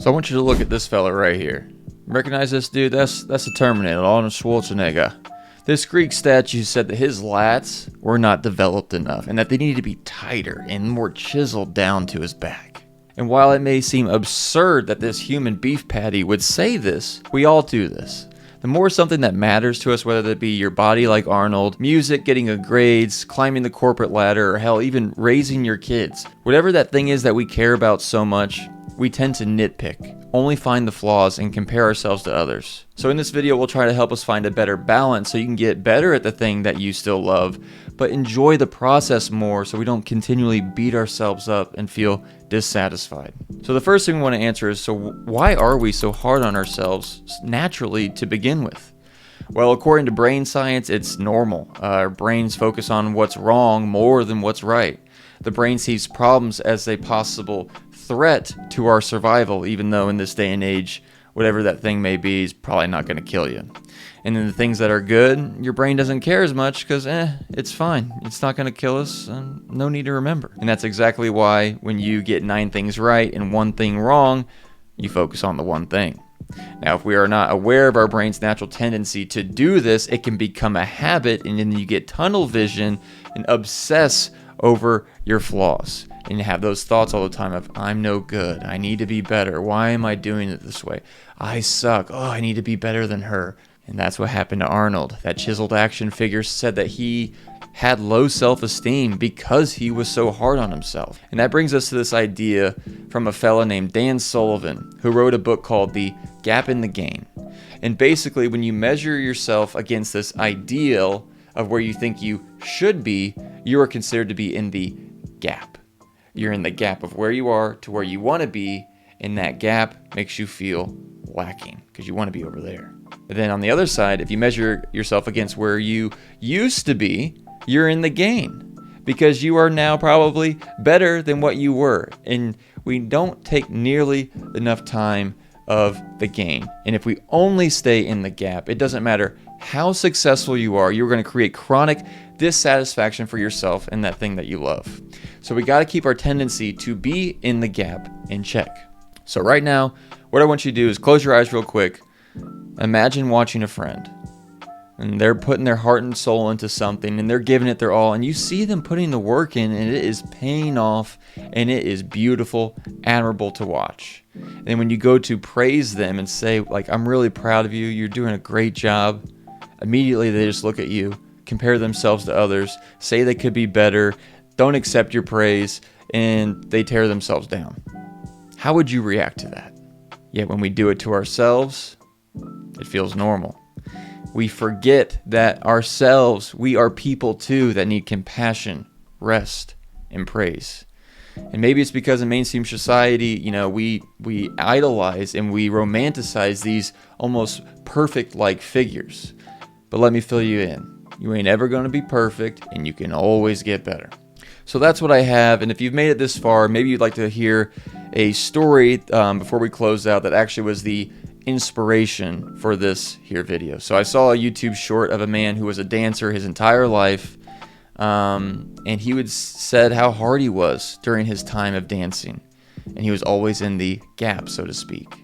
So I want you to look at this fella right here. Recognize this dude? That's the Terminator, Arnold Schwarzenegger. This Greek statue said that his lats were not developed enough and that they needed to be tighter and more chiseled down to his back. And while it may seem absurd that this human beef patty would say this, we all do this. The more something that matters to us, whether that be your body like Arnold, music, getting good grades, climbing the corporate ladder, or hell, even raising your kids. Whatever that thing is that we care about so much, we tend to nitpick, only find the flaws, and compare ourselves to others. So in this video, we'll try to help us find a better balance so you can get better at the thing that you still love, but enjoy the process more so we don't continually beat ourselves up and feel dissatisfied. So the first thing we want to answer is, so why are we so hard on ourselves naturally to begin with? Well, according to brain science, it's normal. Our brains focus on what's wrong more than what's right. The brain sees problems as a possible threat to our survival, even though in this day and age, whatever that thing may be is probably not going to kill you. And then the things that are good, your brain doesn't care as much because, it's fine. It's not going to kill us, and no need to remember. And that's exactly why when you get 9 things right and 1 thing wrong, you focus on the one thing. Now, if we are not aware of our brain's natural tendency to do this, it can become a habit, and then you get tunnel vision and obsess over your flaws. And you have those thoughts all the time of, I'm no good, I need to be better, why am I doing it this way? I suck, I need to be better than her. And that's what happened to Arnold. That chiseled action figure said that he had low self-esteem because he was so hard on himself. And that brings us to this idea from a fella named Dan Sullivan, who wrote a book called The Gap in the Gain. And basically, when you measure yourself against this ideal of where you think you should be, you are considered to be in the gap. You're in the gap of where you are to where you want to be, and that gap makes you feel lacking because you want to be over there. And then on the other side, if you measure yourself against where you used to be, you're in the gain because you are now probably better than what you were. And we don't take nearly enough time of the gain. And if we only stay in the gap, it doesn't matter how successful you are, you're going to create chronic dissatisfaction for yourself and that thing that you love. So we got to keep our tendency to be in the gap in check. So right now, what I want you to do is close your eyes real quick. Imagine watching a friend, and they're putting their heart and soul into something, and they're giving it their all, and you see them putting the work in, and it is paying off, and it is beautiful, admirable to watch. And then when you go to praise them and say, like, I'm really proud of you, you're doing a great job, immediately they just look at you, compare themselves to others, say they could be better, don't accept your praise, and they tear themselves down. How would you react to that? Yet when we do it to ourselves, it feels normal. We forget that ourselves, we are people too that need compassion, rest, and praise. And maybe it's because in mainstream society, we idolize and we romanticize these almost perfect-like figures. But let me fill you in. You ain't ever going to be perfect, and you can always get better. So that's what I have, and if you've made it this far, maybe you'd like to hear a story before we close out that actually was the inspiration for this here video. So I saw a YouTube short of a man who was a dancer his entire life, and he said how hard he was during his time of dancing, and he was always in the gap, so to speak.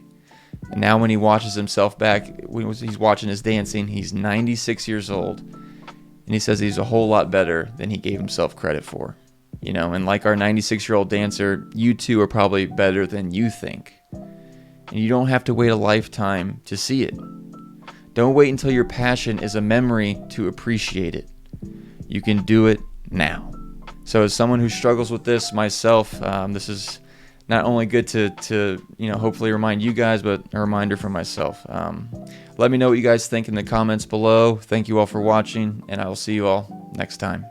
And now when he watches himself back, when he's watching his dancing, he's 96 years old, and he says he's a whole lot better than he gave himself credit for. And like our 96-year-old dancer, you too are probably better than you think. And you don't have to wait a lifetime to see it. Don't wait until your passion is a memory to appreciate it. You can do it now. So as someone who struggles with this myself, this is not only good to hopefully remind you guys, but a reminder for myself. Let me know what you guys think in the comments below. Thank you all for watching, and I will see you all next time.